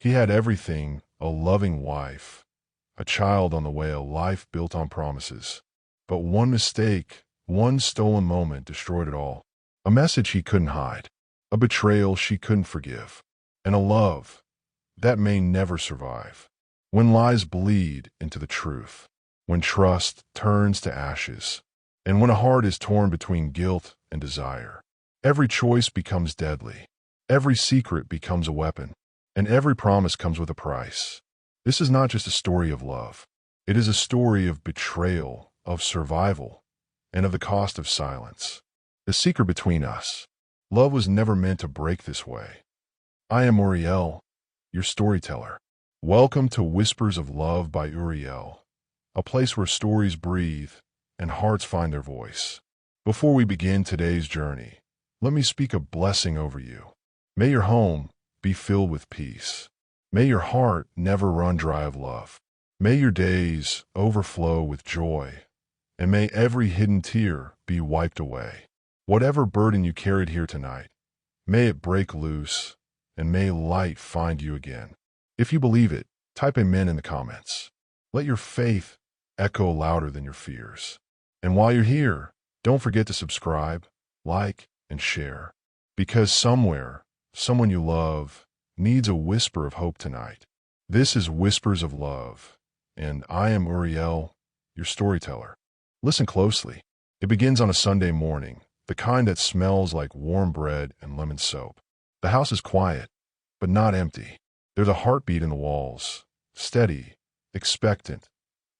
He had everything: a loving wife, a child on the way, a life built on promises. But one mistake, one stolen moment destroyed it all. A message he couldn't hide, a betrayal she couldn't forgive, and a love that may never survive. When lies bleed into the truth, when trust turns to ashes, and when a heart is torn between guilt and desire, every choice becomes deadly, every secret becomes a weapon, and every promise comes with a price. This is not just a story of love. It is a story of betrayal, of survival, and of the cost of silence. The secret between us. Love was never meant to break this way. I am Uriel, your storyteller. Welcome to Whispers of Love by Uriel, a place where stories breathe and hearts find their voice. Before we begin today's journey, let me speak a blessing over you. May your home be filled with peace. May your heart never run dry of love. May your days overflow with joy, and may every hidden tear be wiped away. Whatever burden you carried here tonight, may it break loose, and may light find you again. If you believe it, type amen in the comments. Let your faith echo louder than your fears. And while you're here, don't forget to subscribe, like, and share. Because somewhere, someone you love needs a whisper of hope tonight. This is Whispers of Love, and I am Uriel, your storyteller. Listen closely. It begins on a Sunday morning, the kind that smells like warm bread and lemon soap. The house is quiet, but not empty. There's a heartbeat in the walls, steady, expectant,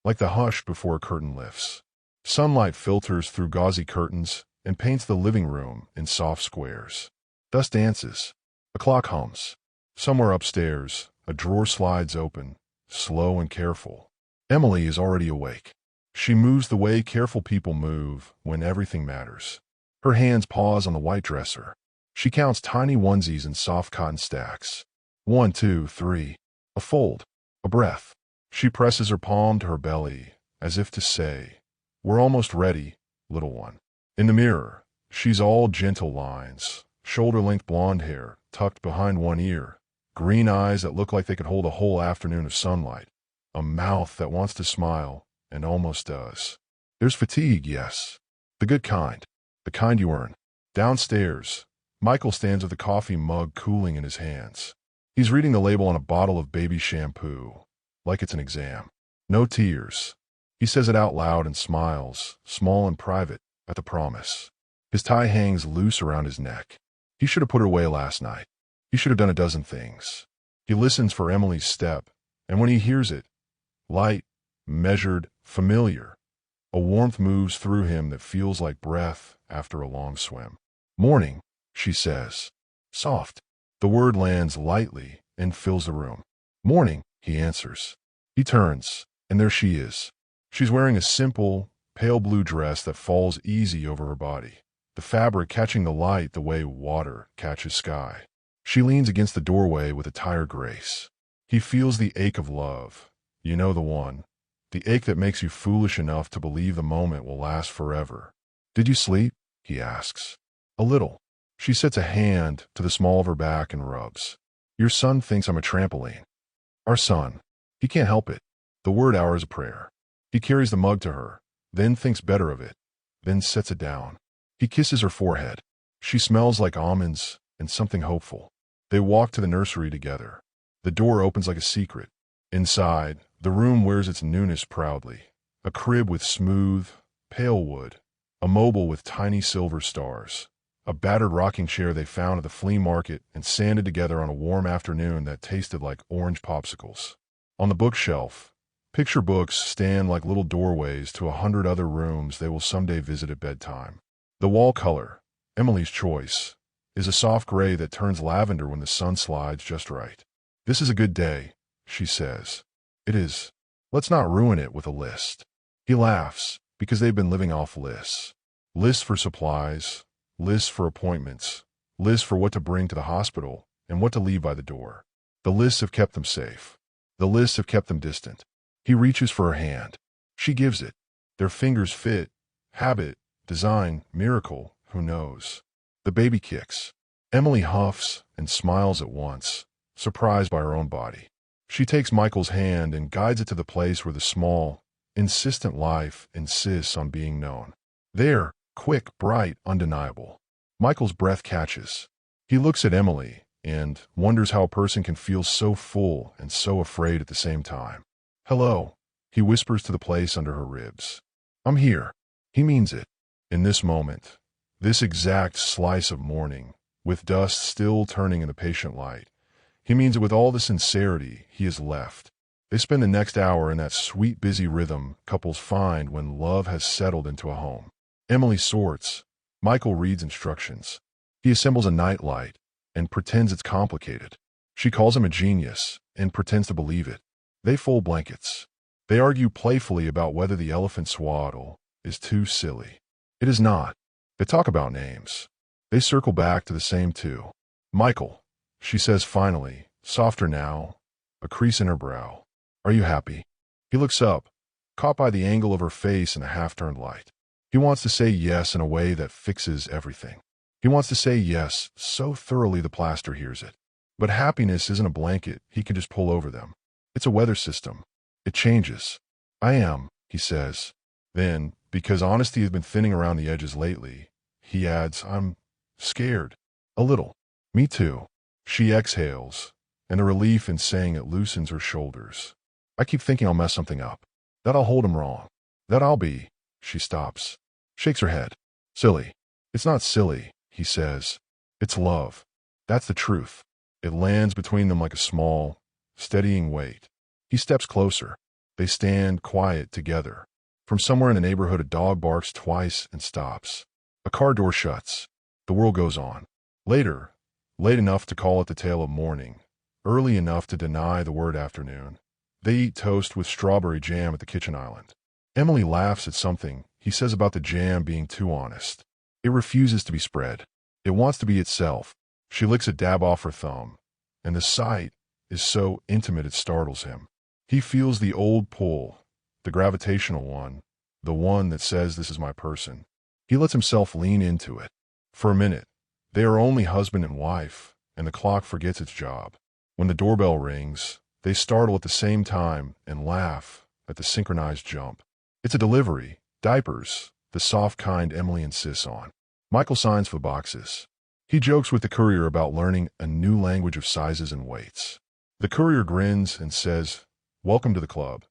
like the hush before a curtain lifts. Sunlight filters through gauzy curtains and paints the living room in soft squares. Dust dances. A clock hums. Somewhere upstairs, a drawer slides open, slow and careful. Emily is already awake. She moves the way careful people move when everything matters. Her hands pause on the white dresser. She counts tiny onesies in soft cotton stacks. 1, 2, 3. A fold. A breath. She presses her palm to her belly, as if to say, "We're almost ready, little one." In the mirror, she's all gentle lines, shoulder-length blonde hair tucked behind one ear, green eyes that look like they could hold a whole afternoon of sunlight, a mouth that wants to smile and almost does. There's fatigue, yes. The good kind. The kind you earn. Downstairs, Michael stands with a coffee mug cooling in his hands. He's reading the label on a bottle of baby shampoo, like it's an exam. No tears. He says it out loud and smiles, small and private, at the promise. His tie hangs loose around his neck. He should have put it away last night. He should have done a dozen things. He listens for Emily's step, and when he hears it, light, measured, familiar, a warmth moves through him that feels like breath after a long swim. "Morning," she says. Soft. The word lands lightly and fills the room. "Morning," he answers. He turns, and there she is. She's wearing a simple, pale blue dress that falls easy over her body, the fabric catching the light the way water catches sky. She leans against the doorway with a tired grace. He feels the ache of love. You know the one. The ache that makes you foolish enough to believe the moment will last forever. "Did you sleep?" he asks. "A little." She sets a hand to the small of her back and rubs. "Your son thinks I'm a trampoline." "Our son. He can't help it." The word hour is a prayer. He carries the mug to her, then thinks better of it, then sets it down. He kisses her forehead. She smells like almonds and something hopeful. They walk to the nursery together. The door opens like a secret. Inside, the room wears its newness proudly. A crib with smooth, pale wood. A mobile with tiny silver stars. A battered rocking chair they found at the flea market and sanded together on a warm afternoon that tasted like orange popsicles. On the bookshelf, picture books stand like little doorways to 100 other rooms they will someday visit at bedtime. The wall color, Emily's choice, is a soft gray that turns lavender when the sun slides just right. "This is a good day," she says. "It is. Let's not ruin it with a list." He laughs, because they've been living off lists. Lists for supplies, lists for appointments, lists for what to bring to the hospital and what to leave by the door. The lists have kept them safe. The lists have kept them distant. He reaches for her hand. She gives it. Their fingers fit. Habit, design, miracle, who knows? The baby kicks. Emily huffs and smiles at once, surprised by her own body. She takes Michael's hand and guides it to the place where the small, insistent life insists on being known. There, quick, bright, undeniable. Michael's breath catches. He looks at Emily and wonders how a person can feel so full and so afraid at the same time. "Hello," he whispers to the place under her ribs. "I'm here." He means it. In this moment, this exact slice of morning, with dust still turning in the patient light, he means it with all the sincerity he has left. They spend the next hour in that sweet, busy rhythm couples find when love has settled into a home. Emily sorts. Michael reads instructions. He assembles a nightlight and pretends it's complicated. She calls him a genius and pretends to believe it. They fold blankets. They argue playfully about whether the elephant swaddle is too silly. It is not. They talk about names. They circle back to the same two. "Michael," she says finally, softer now, a crease in her brow. "Are you happy?" He looks up, caught by the angle of her face in the half-turned light. He wants to say yes in a way that fixes everything. He wants to say yes so thoroughly the plaster hears it. But happiness isn't a blanket he can just pull over them. It's a weather system. It changes. "I am," he says. Then, because honesty has been thinning around the edges lately, he adds, "I'm scared. A little." "Me too." She exhales, and the relief in saying it loosens her shoulders. "I keep thinking I'll mess something up. That I'll hold him wrong. That I'll be." She stops, shakes her head. "Silly." "It's not silly," he says. "It's love. That's the truth." It lands between them like a small, steadying weight. He steps closer. They stand quiet together. From somewhere in the neighborhood, a dog barks twice and stops. A car door shuts. The world goes on. Later, late enough to call it the tale of morning, early enough to deny the word afternoon, they eat toast with strawberry jam at the kitchen island. Emily laughs at something he says about the jam being too honest. It refuses to be spread. It wants to be itself. She licks a dab off her thumb, and the sight is so intimate it startles him. He feels the old pull, the gravitational one, the one that says this is my person. He lets himself lean into it. For a minute, they are only husband and wife, and the clock forgets its job. When the doorbell rings, they startle at the same time and laugh at the synchronized jump. It's a delivery, diapers, the soft kind Emily insists on. Michael signs for boxes. He jokes with the courier about learning a new language of sizes and weights. The courier grins and says, "Welcome to the club."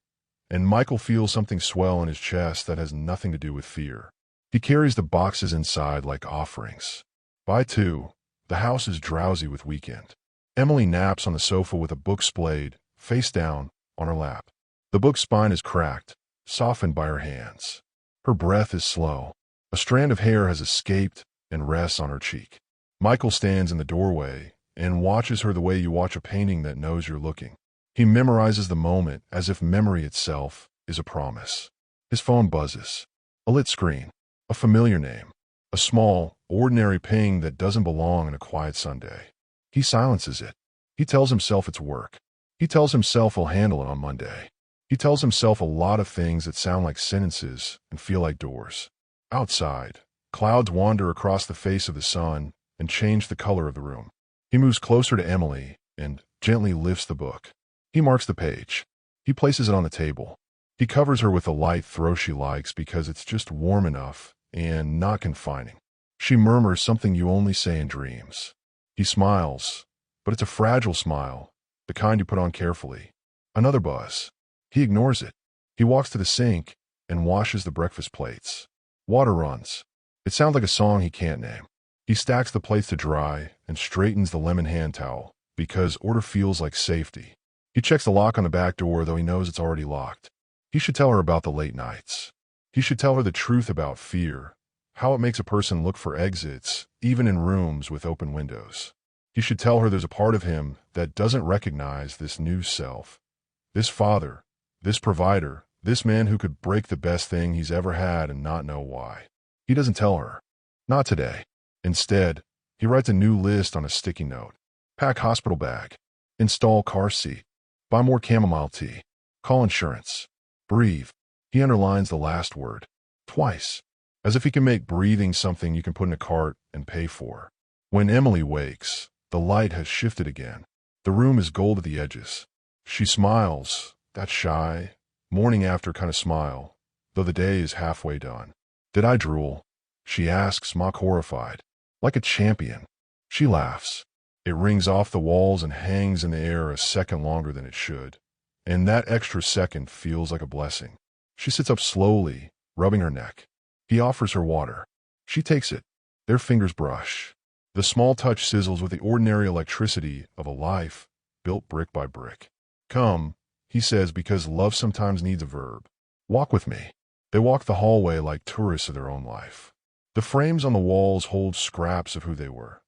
And Michael feels something swell in his chest that has nothing to do with fear. He carries the boxes inside like offerings. By 2, the house is drowsy with weekend. Emily naps on the sofa with a book splayed, face down, on her lap. The book's spine is cracked, softened by her hands. Her breath is slow. A strand of hair has escaped and rests on her cheek. Michael stands in the doorway and watches her the way you watch a painting that knows you're looking. He memorizes the moment as if memory itself is a promise. His phone buzzes. A lit screen. A familiar name. A small, ordinary ping that doesn't belong on a quiet Sunday. He silences it. He tells himself it's work. He tells himself he'll handle it on Monday. He tells himself a lot of things that sound like sentences and feel like doors. Outside, clouds wander across the face of the sun and change the color of the room. He moves closer to Emily and gently lifts the book. He marks the page. He places it on the table. He covers her with the light throw she likes because it's just warm enough and not confining. She murmurs something you only say in dreams. He smiles, but it's a fragile smile, the kind you put on carefully. Another buzz. He ignores it. He walks to the sink and washes the breakfast plates. Water runs. It sounds like a song he can't name. He stacks the plates to dry and straightens the lemon hand towel because order feels like safety. He checks the lock on the back door, though he knows it's already locked. He should tell her about the late nights. He should tell her the truth about fear, how it makes a person look for exits, even in rooms with open windows. He should tell her there's a part of him that doesn't recognize this new self, this father, this provider, this man who could break the best thing he's ever had and not know why. He doesn't tell her. Not today. Instead, he writes a new list on a sticky note. Pack hospital bag. Install car seat. Buy more chamomile tea. Call insurance. Breathe. He underlines the last word. Twice. As if he can make breathing something you can put in a cart and pay for. When Emily wakes, the light has shifted again. The room is gold at the edges. She smiles, that shy, morning after kind of smile, though the day is halfway done. Did I drool? She asks, mock horrified. Like a champion. She laughs. It rings off the walls and hangs in the air a second longer than it should. And that extra second feels like a blessing. She sits up slowly, rubbing her neck. He offers her water. She takes it. Their fingers brush. The small touch sizzles with the ordinary electricity of a life built brick by brick. Come, he says, because love sometimes needs a verb. Walk with me. They walk the hallway like tourists of their own life. The frames on the walls hold scraps of who they were.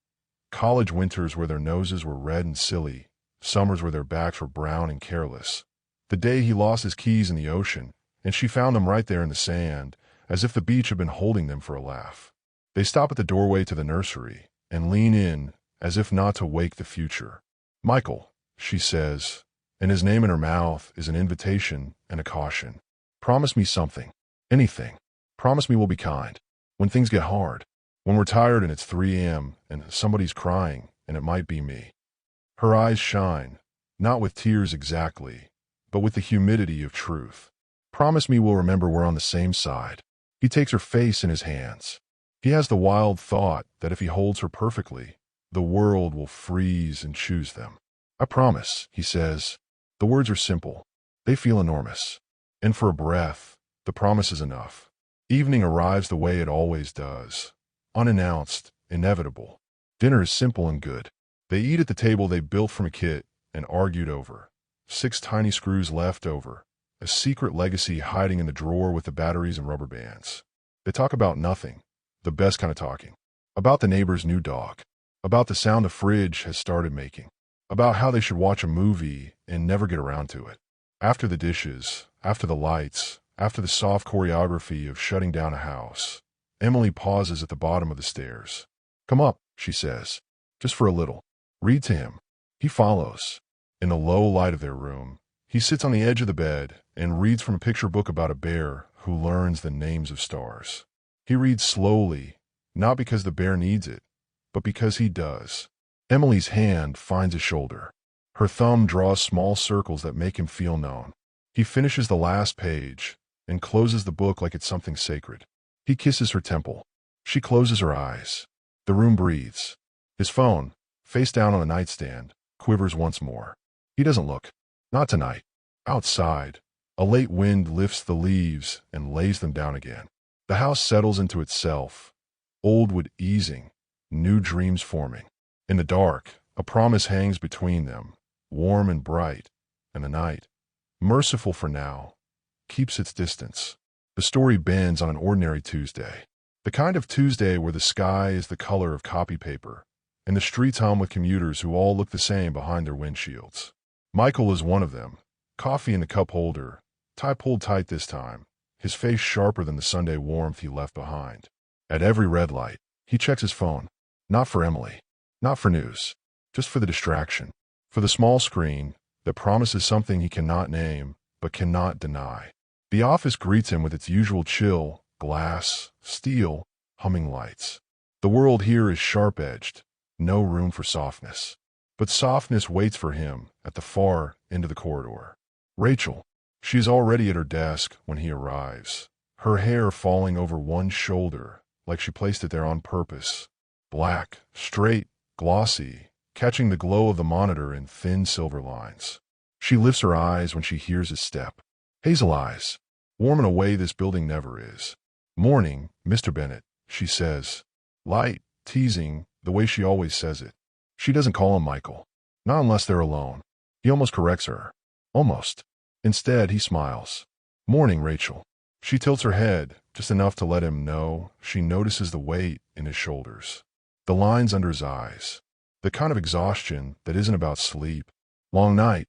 College winters where their noses were red and silly, summers where their backs were brown and careless. The day he lost his keys in the ocean, and she found them right there in the sand, as if the beach had been holding them for a laugh. They stop at the doorway to the nursery and lean in, as if not to wake the future. Michael, she says, and his name in her mouth is an invitation and a caution. Promise me something. Anything. Promise me we'll be kind. When things get hard. When we're tired and it's 3 a.m. and somebody's crying, and it might be me. Her eyes shine, not with tears exactly, but with the humidity of truth. Promise me we'll remember we're on the same side. He takes her face in his hands. He has the wild thought that if he holds her perfectly, the world will freeze and choose them. I promise, he says. The words are simple. They feel enormous. And for a breath, the promise is enough. Evening arrives the way it always does. Unannounced, inevitable. Dinner is simple and good. They eat at the table they built from a kit and argued over. 6 tiny screws left over. A secret legacy hiding in the drawer with the batteries and rubber bands. They talk about nothing. The best kind of talking. About the neighbor's new dog. About the sound the fridge has started making. About how they should watch a movie and never get around to it. After the dishes, after the lights, after the soft choreography of shutting down a house, Emily pauses at the bottom of the stairs. Come up, she says. Just for a little. Read to him. He follows. In the low light of their room, he sits on the edge of the bed and reads from a picture book about a bear who learns the names of stars. He reads slowly, not because the bear needs it, but because he does. Emily's hand finds his shoulder. Her thumb draws small circles that make him feel known. He finishes the last page and closes the book like it's something sacred. He kisses her temple. She closes her eyes. The room breathes. His phone, face down on the nightstand, quivers once more. He doesn't look. Not tonight. Outside, a late wind lifts the leaves and lays them down again. The house settles into itself, old wood easing, new dreams forming. In the dark, a promise hangs between them, warm and bright, and the night, merciful for now, keeps its distance. The story bends on an ordinary Tuesday. The kind of Tuesday where the sky is the color of copy paper, and the streets hum with commuters who all look the same behind their windshields. Michael is one of them, coffee in the cup holder, tie pulled tight this time, his face sharper than the Sunday warmth he left behind. At every red light, he checks his phone. Not for Emily. Not for news. Just for the distraction. For the small screen that promises something he cannot name, but cannot deny. The office greets him with its usual chill, glass, steel, humming lights. The world here is sharp-edged, no room for softness. But softness waits for him at the far end of the corridor. Rachel. She is already at her desk when he arrives, her hair falling over one shoulder like she placed it there on purpose. Black, straight, glossy, catching the glow of the monitor in thin silver lines. She lifts her eyes when she hears his step. Hazel eyes, warm in a way this building never is. Morning, Mr. Bennett, she says. Light, teasing, the way she always says it. She doesn't call him Michael. Not unless they're alone. He almost corrects her. Almost. Instead, he smiles. Morning, Rachel. She tilts her head, just enough to let him know she notices the weight in his shoulders. The lines under his eyes. The kind of exhaustion that isn't about sleep. Long night,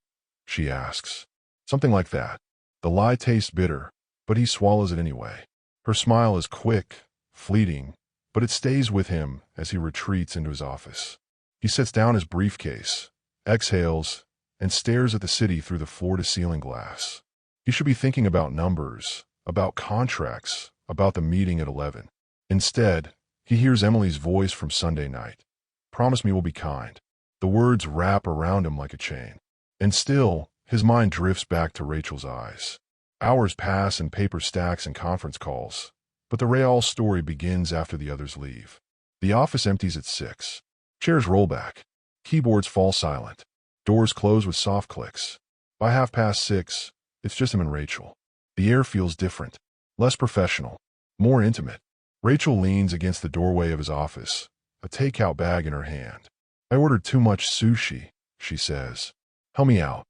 she asks. Something like that. The lie tastes bitter, but he swallows it anyway. Her smile is quick, fleeting, but it stays with him as he retreats into his office. He sets down his briefcase, exhales, and stares at the city through the floor-to-ceiling glass. He should be thinking about numbers, about contracts, about the meeting at 11. Instead, he hears Emily's voice from Sunday night. Promise me we'll be kind. The words wrap around him like a chain. And still, his mind drifts back to Rachel's eyes. Hours pass and paper stacks and conference calls, but the Uriel story begins after the others leave. The office empties at 6. Chairs roll back. Keyboards fall silent. Doors close with soft clicks. By 6:30, it's just him and Rachel. The air feels different, less professional, more intimate. Rachel leans against the doorway of his office, a takeout bag in her hand. "I ordered too much sushi," she says. "Help me out."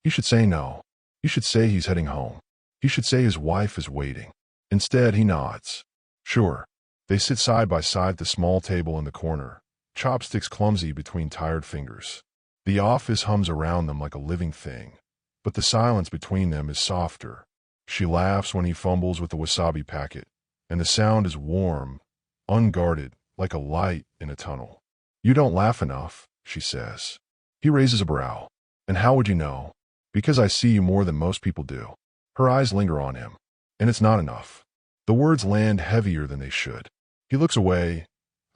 He should say no. He should say he's heading home. He should say his wife is waiting. Instead, he nods. Sure. They sit side by side at the small table in the corner, chopsticks clumsy between tired fingers. The office hums around them like a living thing, but the silence between them is softer. She laughs when he fumbles with the wasabi packet, and the sound is warm, unguarded, like a light in a tunnel. "You don't laugh enough," she says. He raises a brow. "And how would you know?" "Because I see you more than most people do." Her eyes linger on him, and it's not enough. The words land heavier than they should. He looks away,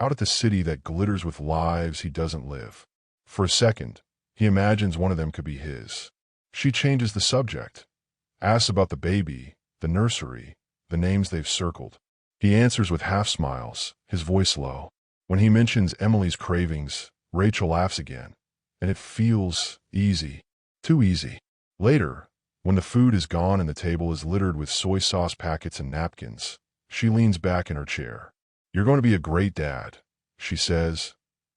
out at the city that glitters with lives he doesn't live. For a second, he imagines one of them could be his. She changes the subject, asks about the baby, the nursery, the names they've circled. He answers with half smiles, his voice low. When he mentions Emily's cravings, Rachel laughs again, and it feels easy, too easy. Later, when the food is gone and the table is littered with soy sauce packets and napkins, she leans back in her chair. "You're going to be a great dad," she says,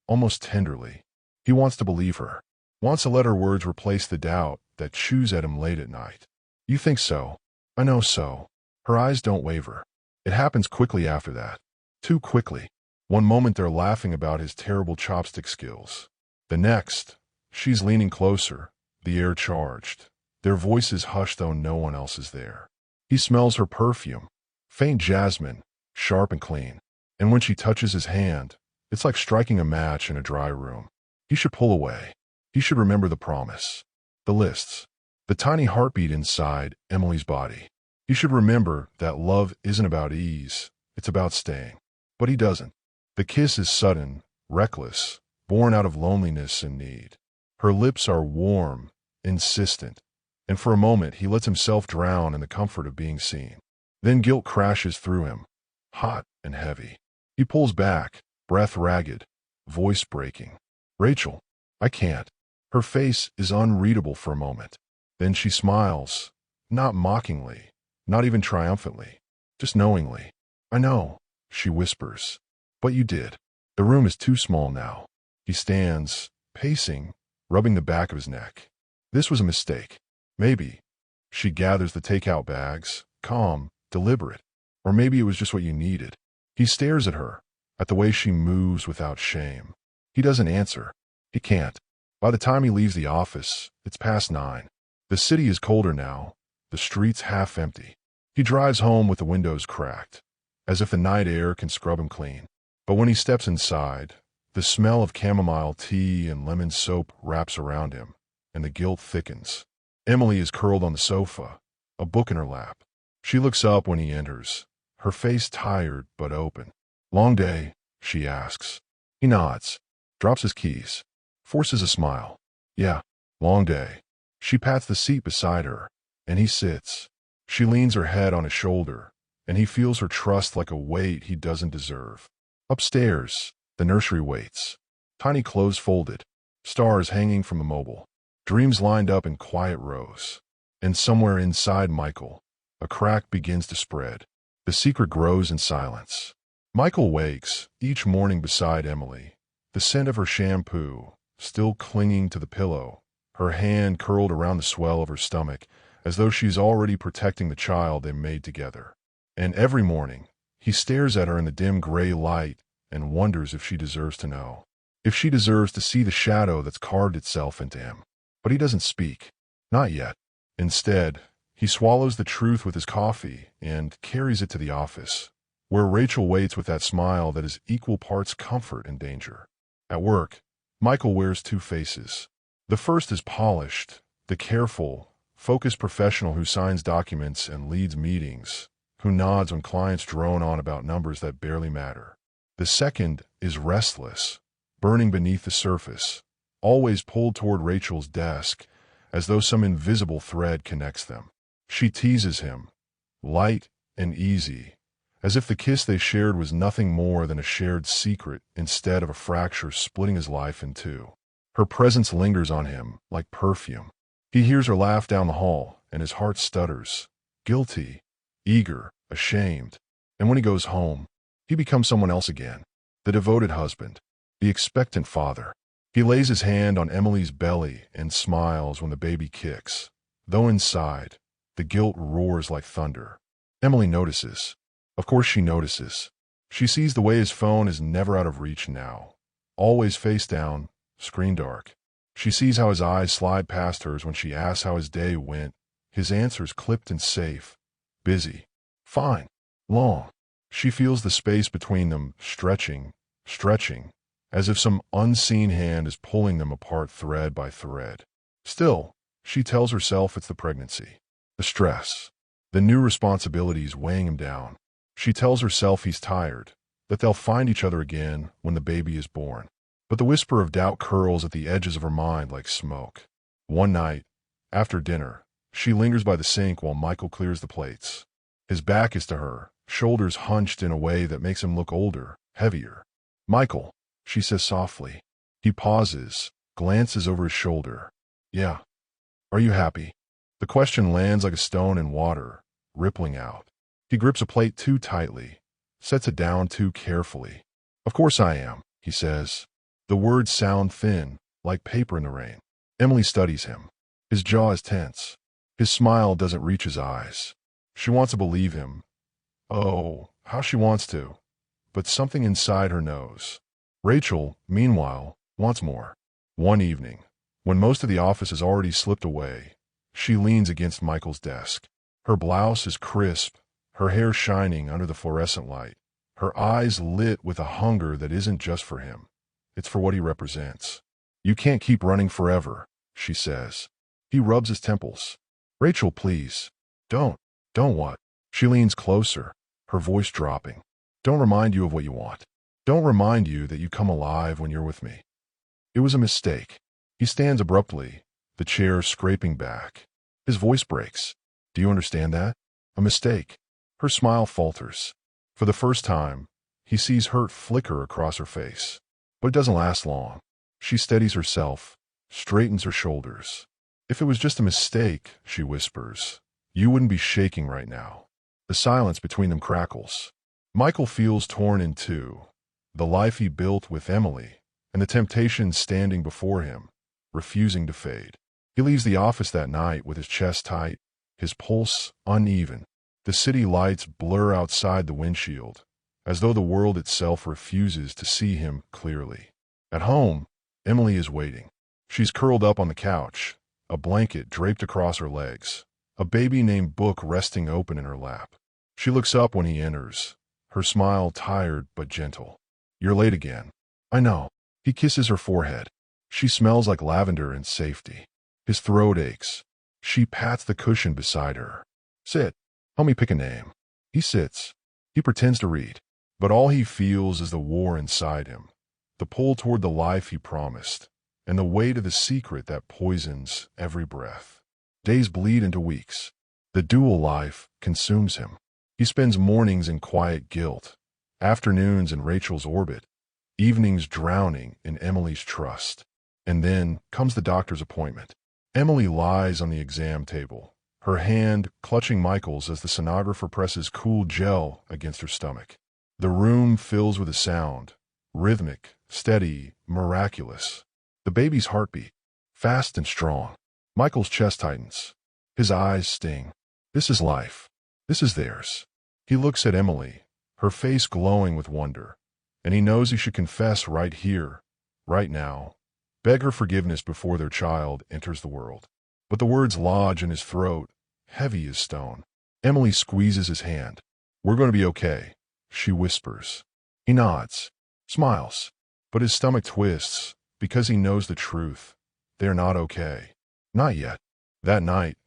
almost tenderly. He wants to believe her, wants to let her words replace the doubt that chews at him late at night. "You think so?" "I know so." Her eyes don't waver. It happens quickly after that. Too quickly. One moment they're laughing about his terrible chopstick skills. The next, she's leaning closer, the air charged. Their voices hushed though no one else is there. He smells her perfume, faint jasmine, sharp and clean. And when she touches his hand, it's like striking a match in a dry room. He should pull away. He should remember the promise, the lists, the tiny heartbeat inside Emily's body. He should remember that love isn't about ease, it's about staying. But he doesn't. The kiss is sudden, reckless, born out of loneliness and need. Her lips are warm, insistent, and for a moment he lets himself drown in the comfort of being seen. Then guilt crashes through him, hot and heavy. He pulls back, breath ragged, voice breaking. "Rachel, I can't." Her face is unreadable for a moment. Then she smiles, not mockingly, not even triumphantly, just knowingly. "I know," she whispers. "But you did. The room is too small now." He stands, pacing, rubbing the back of his neck. This was a mistake. Maybe. She gathers the takeout bags, calm, deliberate. Or maybe it was just what you needed. He stares at her, at the way she moves without shame. He doesn't answer. He can't. By the time he leaves the office, it's past 9. The city is colder now, the streets half empty. He drives home with the windows cracked, as if the night air can scrub him clean. But when he steps inside, the smell of chamomile tea and lemon soap wraps around him, and the guilt thickens. Emily is curled on the sofa, a book in her lap. She looks up when he enters, her face tired but open. "Long day?" she asks. He nods, drops his keys, forces a smile. "Yeah, long day." She pats the seat beside her, and he sits. She leans her head on his shoulder, and he feels her trust like a weight he doesn't deserve. Upstairs, the nursery waits. Tiny clothes folded, stars hanging from the mobile, dreams lined up in quiet rows. And somewhere inside Michael, a crack begins to spread. The secret grows in silence. Michael wakes each morning beside Emily, the scent of her shampoo still clinging to the pillow, her hand curled around the swell of her stomach, as though she's already protecting the child they made together. And every morning, he stares at her in the dim gray light and wonders if she deserves to know, if she deserves to see the shadow that's carved itself into him. But he doesn't speak. Not yet. Instead, he swallows the truth with his coffee and carries it to the office, where Rachel waits with that smile that is equal parts comfort and danger. At work, Michael wears two faces. The first is polished, the careful, focused professional who signs documents and leads meetings, who nods when clients drone on about numbers that barely matter. The second is restless, burning beneath the surface, always pulled toward Rachel's desk, as though some invisible thread connects them. She teases him, light and easy, as if the kiss they shared was nothing more than a shared secret instead of a fracture splitting his life in two. Her presence lingers on him like perfume. He hears her laugh down the hall, and his heart stutters, guilty, eager, ashamed. And when he goes home, he becomes someone else again, the devoted husband, the expectant father. He lays his hand on Emily's belly and smiles when the baby kicks, though inside, the guilt roars like thunder. Emily notices. Of course she notices. She sees the way his phone is never out of reach now, always face down, screen dark. She sees how his eyes slide past hers when she asks how his day went, his answers clipped and safe. Busy. Fine. Long. She feels the space between them stretching, as if some unseen hand is pulling them apart thread by thread. Still, she tells herself it's the pregnancy, the stress, the new responsibilities weighing him down. She tells herself he's tired, that they'll find each other again when the baby is born. But the whisper of doubt curls at the edges of her mind like smoke. One night, after dinner, she lingers by the sink while Michael clears the plates. His back is to her, shoulders hunched in a way that makes him look older, heavier. "Michael," she says softly. He pauses, glances over his shoulder. "Yeah. Are you happy?" The question lands like a stone in water, rippling out. He grips a plate too tightly, sets it down too carefully. "Of course I am," he says. The words sound thin, like paper in the rain. Emily studies him. His jaw is tense. His smile doesn't reach his eyes. She wants to believe him. Oh, how she wants to. But something inside her knows. Rachel, meanwhile, wants more. One evening, when most of the office has already slipped away, she leans against Michael's desk. Her blouse is crisp, her hair shining under the fluorescent light, her eyes lit with a hunger that isn't just for him. It's for what he represents. "You can't keep running forever," she says. He rubs his temples. "Rachel, please. Don't what?" She leans closer, her voice dropping. "Don't remind you of what you want. Don't remind you that you come alive when you're with me. It was a mistake." He stands abruptly, the chair scraping back. His voice breaks. "Do you understand that? A mistake." Her smile falters. For the first time, he sees hurt flicker across her face. But it doesn't last long. She steadies herself, straightens her shoulders. "If it was just a mistake," she whispers, "you wouldn't be shaking right now." The silence between them crackles. Michael feels torn in two. The life he built with Emily, and the temptation standing before him, refusing to fade. He leaves the office that night with his chest tight, his pulse uneven. The city lights blur outside the windshield, as though the world itself refuses to see him clearly. At home, Emily is waiting. She's curled up on the couch, a blanket draped across her legs, a baby named Book resting open in her lap. She looks up when he enters, her smile tired but gentle. "You're late again." "I know." He kisses her forehead. She smells like lavender and safety. His throat aches. She pats the cushion beside her. "Sit. Help me pick a name." He sits. He pretends to read. But all he feels is the war inside him, the pull toward the life he promised, and the weight of the secret that poisons every breath. Days bleed into weeks. The dual life consumes him. He spends mornings in quiet guilt, afternoons in Rachel's orbit, evenings drowning in Emily's trust. And then comes the doctor's appointment. Emily lies on the exam table, her hand clutching Michael's as the sonographer presses cool gel against her stomach. The room fills with a sound, rhythmic, steady, miraculous. The baby's heartbeat, fast and strong. Michael's chest tightens. His eyes sting. This is life. This is theirs. He looks at Emily, her face glowing with wonder, and he knows he should confess right here, right now, beg her forgiveness before their child enters the world. But the words lodge in his throat, heavy as stone. Emily squeezes his hand. "We're going to be okay," she whispers. He nods, smiles, but his stomach twists because he knows the truth. They're not okay. Not yet. That night,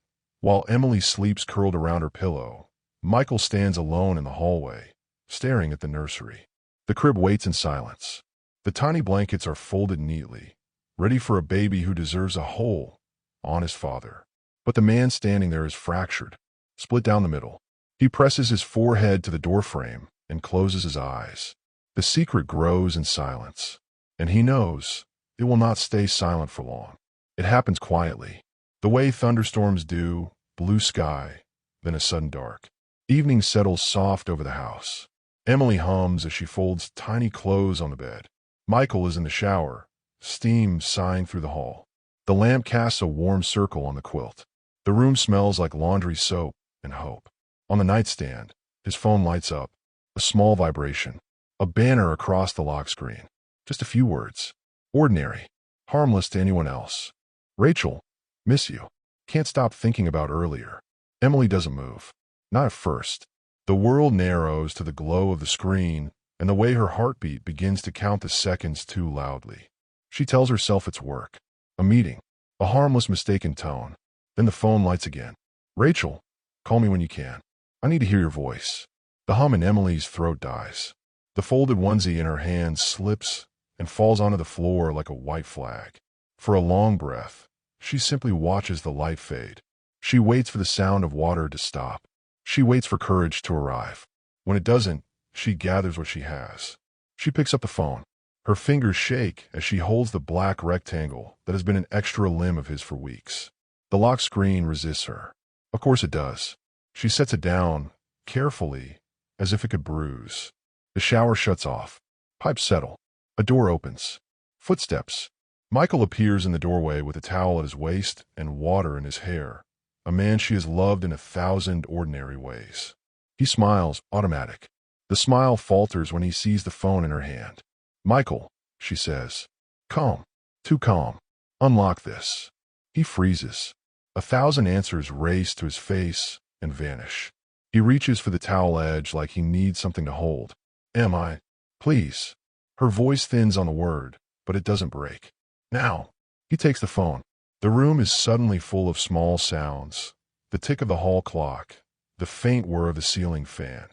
while Emily sleeps curled around her pillow, Michael stands alone in the hallway, staring at the nursery. The crib waits in silence. The tiny blankets are folded neatly, ready for a baby who deserves a whole, honest father. But the man standing there is fractured, split down the middle. He presses his forehead to the doorframe and closes his eyes. The secret grows in silence, and he knows it will not stay silent for long. It happens quietly, the way thunderstorms do, blue sky, then a sudden dark. Evening settles soft over the house. Emily hums as she folds tiny clothes on the bed. Michael is in the shower, steam sighing through the hall. The lamp casts a warm circle on the quilt. The room smells like laundry soap and hope. On the nightstand, his phone lights up. A small vibration. A banner across the lock screen. Just a few words. Ordinary. Harmless to anyone else. Rachel, miss you. Can't stop thinking about earlier. Emily doesn't move. Not at first. The world narrows to the glow of the screen and the way her heartbeat begins to count the seconds too loudly. She tells herself it's work. A meeting. A harmless mistaken tone. Then the phone lights again. Rachel, call me when you can. I need to hear your voice. The hum in Emily's throat dies. The folded onesie in her hand slips and falls onto the floor like a white flag. For a long breath, she simply watches the light fade. She waits for the sound of water to stop. She waits for courage to arrive. When it doesn't, she gathers what she has. She picks up the phone. Her fingers shake as she holds the black rectangle that has been an extra limb of his for weeks. The lock screen resists her. Of course it does. She sets it down, carefully, as if it could bruise. The shower shuts off. Pipes settle. A door opens. Footsteps. Michael appears in the doorway with a towel at his waist and water in his hair. A man she has loved in 1,000 ordinary ways. He smiles, automatic. The smile falters when he sees the phone in her hand. Michael, she says. Calm. Too calm. Unlock this. He freezes. 1,000 answers race to his face and vanish. He reaches for the towel edge like he needs something to hold. Am I? Please. Her voice thins on the word, but it doesn't break. Now. He takes the phone. The room is suddenly full of small sounds. The tick of the hall clock, the faint whir of the ceiling fan,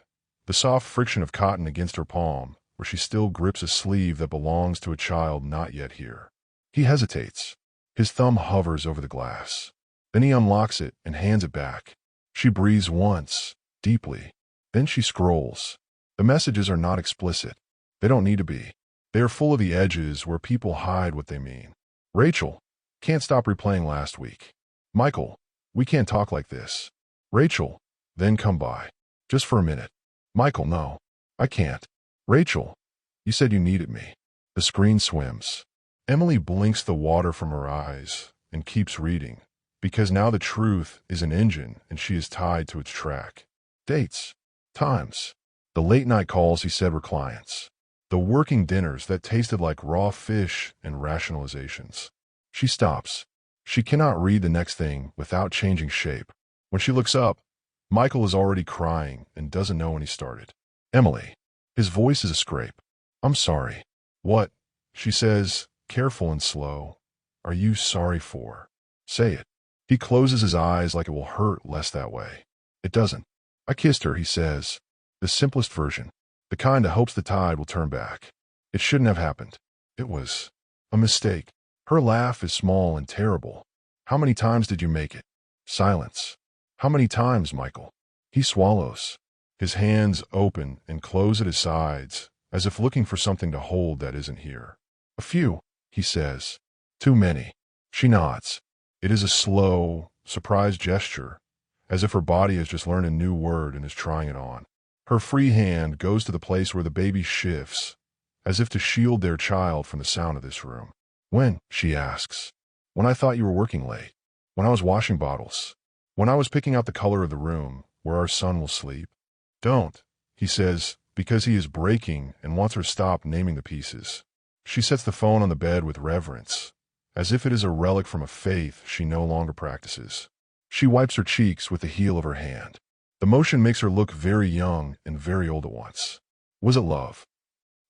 the soft friction of cotton against her palm, where she still grips a sleeve that belongs to a child not yet here. He hesitates. His thumb hovers over the glass. Then he unlocks it and hands it back. She breathes once, deeply. Then she scrolls. The messages are not explicit. They don't need to be. They are full of the edges where people hide what they mean. Rachel, can't stop replaying last week. Michael, we can't talk like this. Rachel, then come by. Just for a minute. Michael, no. I can't. Rachel, you said you needed me. The screen swims. Emily blinks the water from her eyes and keeps reading, because now the truth is an engine and she is tied to its track. Dates. Times. The late-night calls he said were clients. The working dinners that tasted like raw fish and rationalizations. She stops. She cannot read the next thing without changing shape. When she looks up, Michael is already crying and doesn't know when he started. Emily. His voice is a scrape. I'm sorry. What? She says, careful and slow. Are you sorry for? Say it. He closes his eyes like it will hurt less that way. It doesn't. I kissed her, he says. The simplest version. The kind that hopes the tide will turn back. It shouldn't have happened. It was a mistake. Her laugh is small and terrible. How many times did you make it? Silence. How many times, Michael? He swallows. His hands open and close at his sides, as if looking for something to hold that isn't here. A few, he says. Too many. She nods. It is a slow, surprised gesture, as if her body has just learned a new word and is trying it on. Her free hand goes to the place where the baby shifts, as if to shield their child from the sound of this room. When? She asks. When I thought you were working late. When I was washing bottles. When I was picking out the color of the room where our son will sleep. Don't, he says, because he is breaking and wants her to stop naming the pieces. She sets the phone on the bed with reverence, as if it is a relic from a faith she no longer practices. She wipes her cheeks with the heel of her hand. The motion makes her look very young and very old at once. Was it love?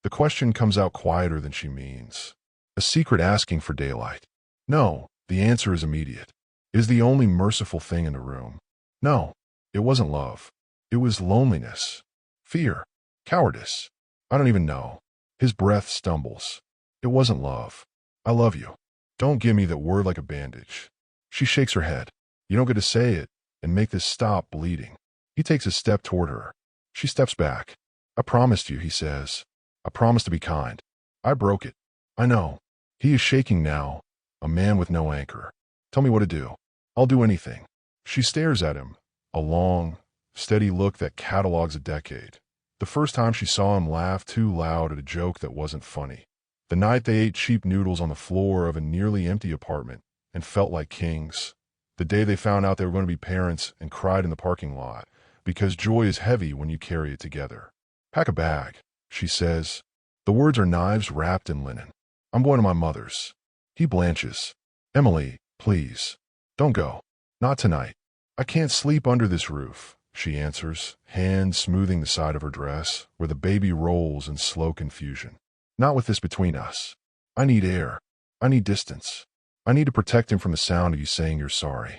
The question comes out quieter than she means. A secret asking for daylight. No, the answer is immediate. It is the only merciful thing in the room. No, it wasn't love. It was loneliness, fear, cowardice. I don't even know. His breath stumbles. It wasn't love. I love you. Don't give me that word like a bandage. She shakes her head. You don't get to say it and make this stop bleeding. He takes a step toward her. She steps back. I promised you, he says. I promised to be kind. I broke it. I know. He is shaking now, a man with no anchor. Tell me what to do. I'll do anything. She stares at him, a long, steady look that catalogs a decade. The first time she saw him laugh too loud at a joke that wasn't funny. The night they ate cheap noodles on the floor of a nearly empty apartment and felt like kings. The day they found out they were going to be parents and cried in the parking lot, because joy is heavy when you carry it together. Pack a bag, she says. The words are knives wrapped in linen. I'm going to my mother's. He blanches. Emily, please. Don't go. Not tonight. I can't sleep under this roof, she answers, hand smoothing the side of her dress, where the baby rolls in slow confusion. Not with this between us. I need air. I need distance. I need to protect him from the sound of you saying you're sorry.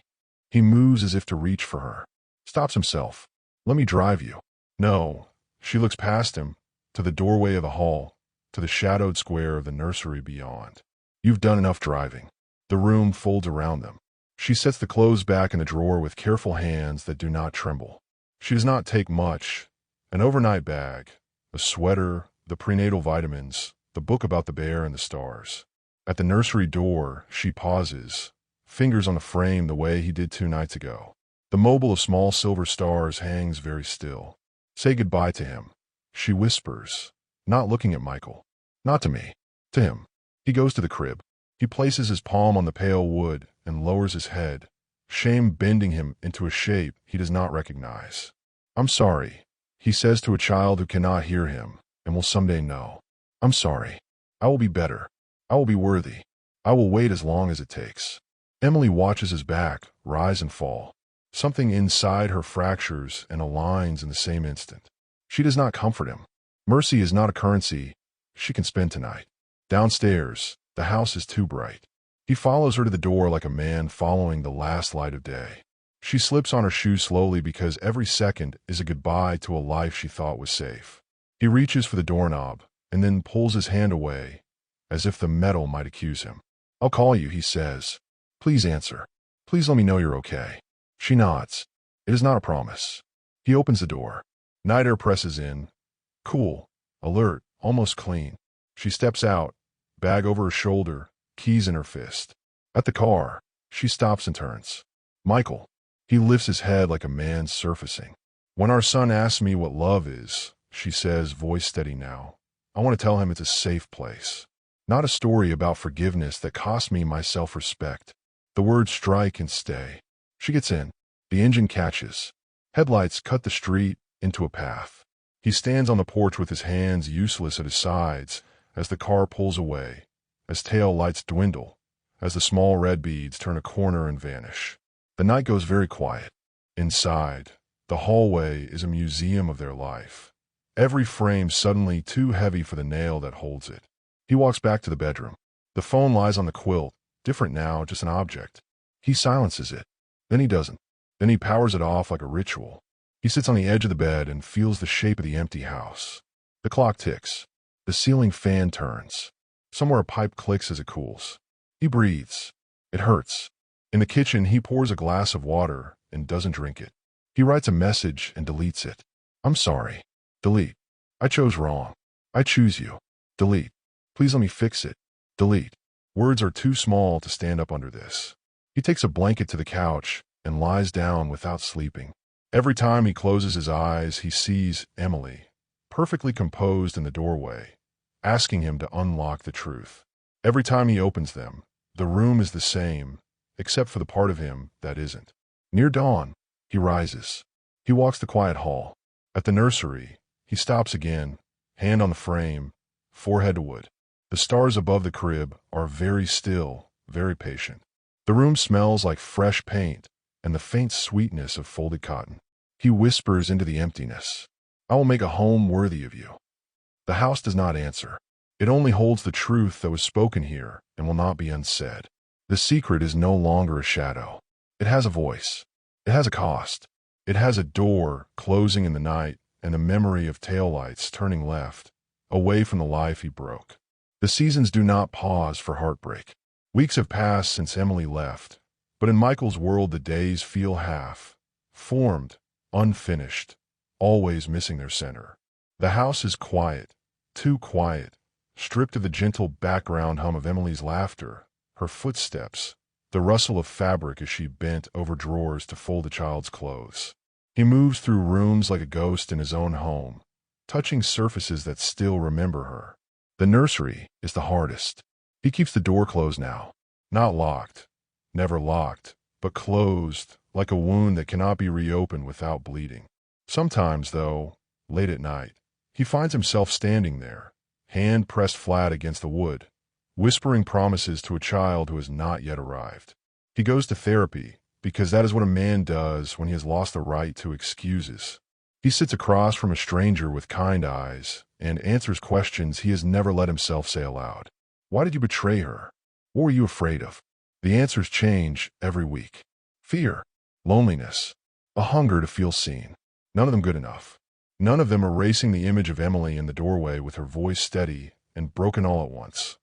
He moves as if to reach for her. Stops himself. Let me drive you. No. She looks past him, to the doorway of the hall, to the shadowed square of the nursery beyond. You've done enough driving. The room folds around them. She sets the clothes back in the drawer with careful hands that do not tremble. She does not take much. An overnight bag, a sweater, the prenatal vitamins, the book about the bear and the stars. At the nursery door, she pauses, fingers on the frame the way he did 2 nights ago. The mobile of small silver stars hangs very still. Say goodbye to him, she whispers, not looking at Michael. Not to me. To him. He goes to the crib. He places his palm on the pale wood and lowers his head, shame bending him into a shape he does not recognize. I'm sorry, he says to a child who cannot hear him and will someday know. I'm sorry. I will be better. I will be worthy. I will wait as long as it takes. Emily watches his back rise and fall. Something inside her fractures and aligns in the same instant. She does not comfort him. Mercy is not a currency she can spend tonight. Downstairs, the house is too bright. He follows her to the door like a man following the last light of day. She slips on her shoes slowly because every second is a goodbye to a life she thought was safe. He reaches for the doorknob and then pulls his hand away, as if the metal might accuse him. I'll call you, he says. Please answer. Please let me know you're okay. She nods. It is not a promise. He opens the door. Night air presses in. Cool, alert, almost clean. She steps out, bag over her shoulder, keys in her fist. At the car, she stops and turns. Michael. He lifts his head like a man surfacing. When our son asks me what love is, she says, voice steady now, I want to tell him it's a safe place. Not a story about forgiveness that cost me my self-respect. The words strike and stay. She gets in. The engine catches. Headlights cut the street into a path. He stands on the porch with his hands useless at his sides as the car pulls away, as tail lights dwindle, as the small red beads turn a corner and vanish. The night goes very quiet. Inside, the hallway is a museum of their life. Every frame suddenly too heavy for the nail that holds it. He walks back to the bedroom. The phone lies on the quilt, different now, just an object. He silences it. Then he doesn't. Then he powers it off like a ritual. He sits on the edge of the bed and feels the shape of the empty house. The clock ticks. The ceiling fan turns. Somewhere a pipe clicks as it cools. He breathes. It hurts. In the kitchen, he pours a glass of water and doesn't drink it. He writes a message and deletes it. I'm sorry. Delete. I chose wrong. I choose you. Delete. Please let me fix it. Delete. Words are too small to stand up under this. He takes a blanket to the couch and lies down without sleeping. Every time he closes his eyes, he sees Emily, perfectly composed in the doorway, asking him to unlock the truth. Every time he opens them, the room is the same, except for the part of him that isn't. Near dawn, he rises. He walks the quiet hall. At the nursery, he stops again, hand on the frame, forehead to wood. The stars above the crib are very still, very patient. The room smells like fresh paint and the faint sweetness of folded cotton. He whispers into the emptiness, I will make a home worthy of you. The house does not answer. It only holds the truth that was spoken here and will not be unsaid. The secret is no longer a shadow. It has a voice. It has a cost. It has a door closing in the night and a memory of taillights turning left, away from the life he broke. The seasons do not pause for heartbreak. Weeks have passed since Emily left, but in Michael's world the days feel half-formed, unfinished, always missing their center. The house is quiet, too quiet, stripped of the gentle background hum of Emily's laughter, her footsteps, the rustle of fabric as she bent over drawers to fold the child's clothes. He moves through rooms like a ghost in his own home, touching surfaces that still remember her. The nursery is the hardest. He keeps the door closed now. Not locked, never locked, but closed, like a wound that cannot be reopened without bleeding. Sometimes, though, late at night, he finds himself standing there, hand pressed flat against the wood, whispering promises to a child who has not yet arrived. He goes to therapy, because that is what a man does when he has lost the right to excuses. He sits across from a stranger with kind eyes and answers questions he has never let himself say aloud. Why did you betray her? What were you afraid of? The answers change every week. Fear, loneliness, a hunger to feel seen. None of them good enough. None of them erasing the image of Emily in the doorway with her voice steady and broken all at once.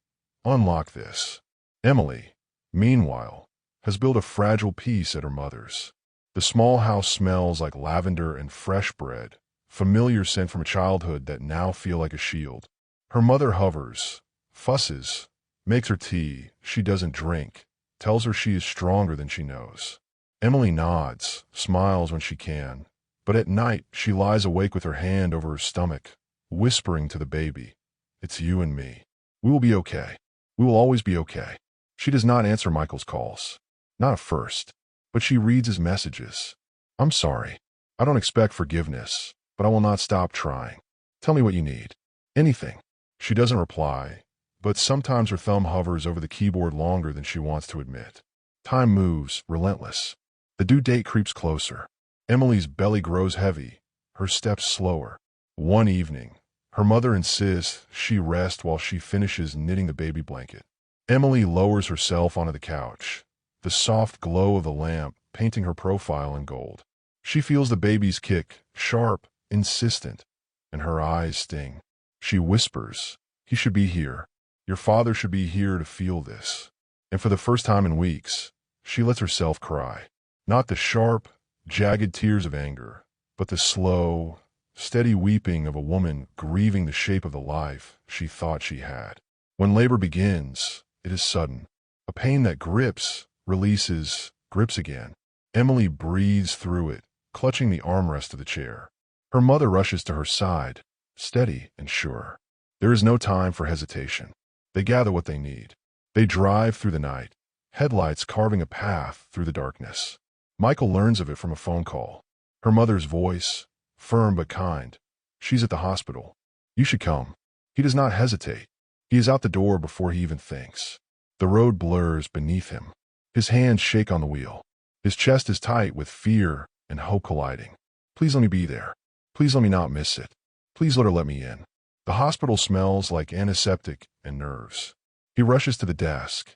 Unlock this. Emily, meanwhile, has built a fragile peace at her mother's. The small house smells like lavender and fresh bread, familiar scent from a childhood that now feel like a shield. Her mother hovers, fusses, makes her tea she doesn't drink, tells her she is stronger than she knows. Emily nods, smiles when she can, but at night she lies awake with her hand over her stomach, whispering to the baby, "It's you and me. We will be okay. We will always be okay." She does not answer Michael's calls. Not at first, but she reads his messages. "I'm sorry. I don't expect forgiveness, but I will not stop trying. Tell me what you need. Anything." She doesn't reply, but sometimes her thumb hovers over the keyboard longer than she wants to admit. Time moves, relentless. The due date creeps closer. Emily's belly grows heavy, her steps slower. One evening, her mother insists she rest while she finishes knitting the baby blanket. Emily lowers herself onto the couch, the soft glow of the lamp painting her profile in gold. She feels the baby's kick, sharp, insistent, and her eyes sting. She whispers, "He should be here. Your father should be here to feel this." And for the first time in weeks, she lets herself cry. Not the sharp, jagged tears of anger, but the slow, steady weeping of a woman grieving the shape of the life she thought she had. When labor begins, it is sudden. A pain that grips, releases, grips again. Emily breathes through it, clutching the armrest of the chair. Her mother rushes to her side, steady and sure. There is no time for hesitation. They gather what they need. They drive through the night, headlights carving a path through the darkness. Michael learns of it from a phone call. Her mother's voice, firm but kind. "She's at the hospital. You should come." He does not hesitate. He is out the door before he even thinks. The road blurs beneath him. His hands shake on the wheel. His chest is tight with fear and hope colliding. Please let me be there. Please let me not miss it. Please let her let me in. The hospital smells like antiseptic and nerves. He rushes to the desk,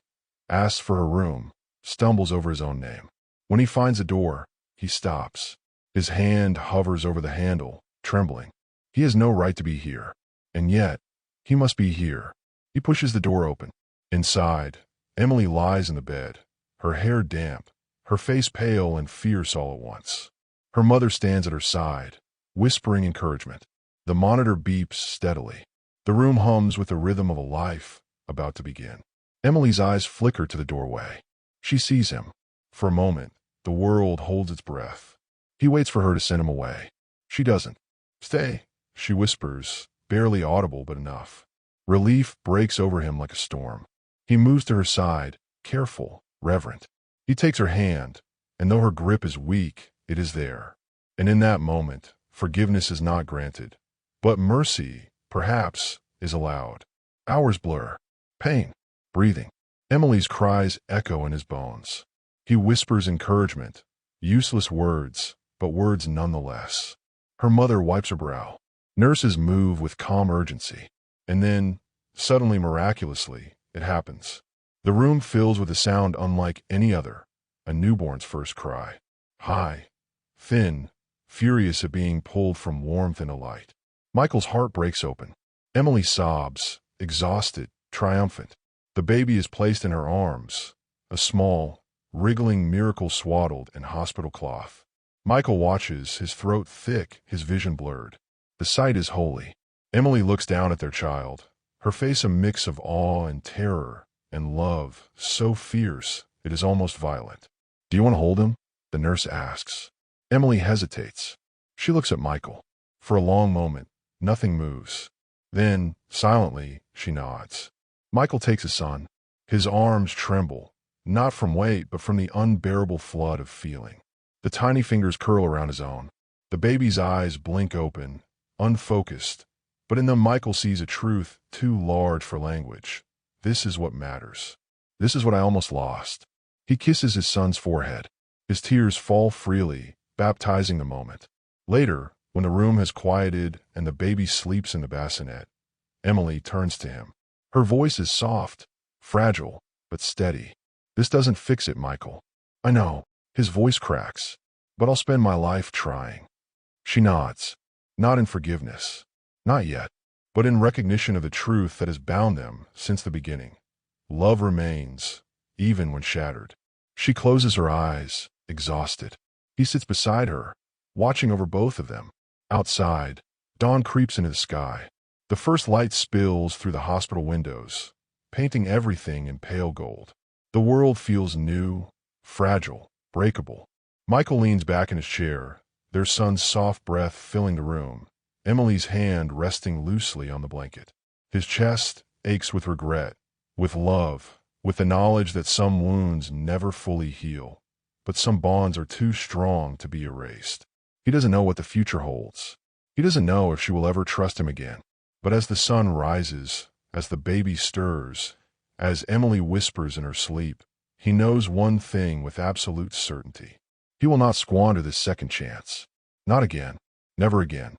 asks for her room, stumbles over his own name. When he finds a door, he stops. His hand hovers over the handle, trembling. He has no right to be here, and yet, he must be here. He pushes the door open. Inside, Emily lies in the bed, her hair damp, her face pale and fierce all at once. Her mother stands at her side, whispering encouragement. The monitor beeps steadily. The room hums with the rhythm of a life about to begin. Emily's eyes flicker to the doorway. She sees him. For a moment, the world holds its breath. He waits for her to send him away. She doesn't. "Stay," she whispers, barely audible but enough. Relief breaks over him like a storm. He moves to her side, careful, reverent. He takes her hand, and though her grip is weak, it is there. And in that moment, forgiveness is not granted, but mercy, perhaps, is allowed. Hours blur. Pain. Breathing. Emily's cries echo in his bones. He whispers encouragement, useless words, but words nonetheless. Her mother wipes her brow. Nurses move with calm urgency. And then, suddenly miraculously, it happens. The room fills with a sound unlike any other, a newborn's first cry. High, thin, furious at being pulled from warmth into light. Michael's heart breaks open. Emily sobs, exhausted, triumphant. The baby is placed in her arms, a small, wriggling miracle swaddled in hospital cloth. Michael watches, his throat thick, his vision blurred. The sight is holy. Emily looks down at their child, her face a mix of awe and terror and love, so fierce it is almost violent. "Do you want to hold him?" the nurse asks. Emily hesitates. She looks at Michael. For a long moment, nothing moves. Then, silently, she nods. Michael takes his son. His arms tremble, not from weight, but from the unbearable flood of feeling. The tiny fingers curl around his own. The baby's eyes blink open, unfocused, but in them Michael sees a truth too large for language. This is what matters. This is what I almost lost. He kisses his son's forehead. His tears fall freely, baptizing the moment. Later, when the room has quieted and the baby sleeps in the bassinet, Emily turns to him. Her voice is soft, fragile, but steady. "This doesn't fix it, Michael." "I know." His voice cracks. "But I'll spend my life trying." She nods. Not in forgiveness. Not yet. But in recognition of the truth that has bound them since the beginning. Love remains, even when shattered. She closes her eyes, exhausted. He sits beside her, watching over both of them. Outside, dawn creeps into the sky. The first light spills through the hospital windows, painting everything in pale gold. The world feels new, fragile, breakable. Michael leans back in his chair, their son's soft breath filling the room, Emily's hand resting loosely on the blanket. His chest aches with regret, with love, with the knowledge that some wounds never fully heal, but some bonds are too strong to be erased. He doesn't know what the future holds. He doesn't know if she will ever trust him again. But as the sun rises, as the baby stirs, as Emily whispers in her sleep, he knows one thing with absolute certainty. He will not squander this second chance. Not again. Never again.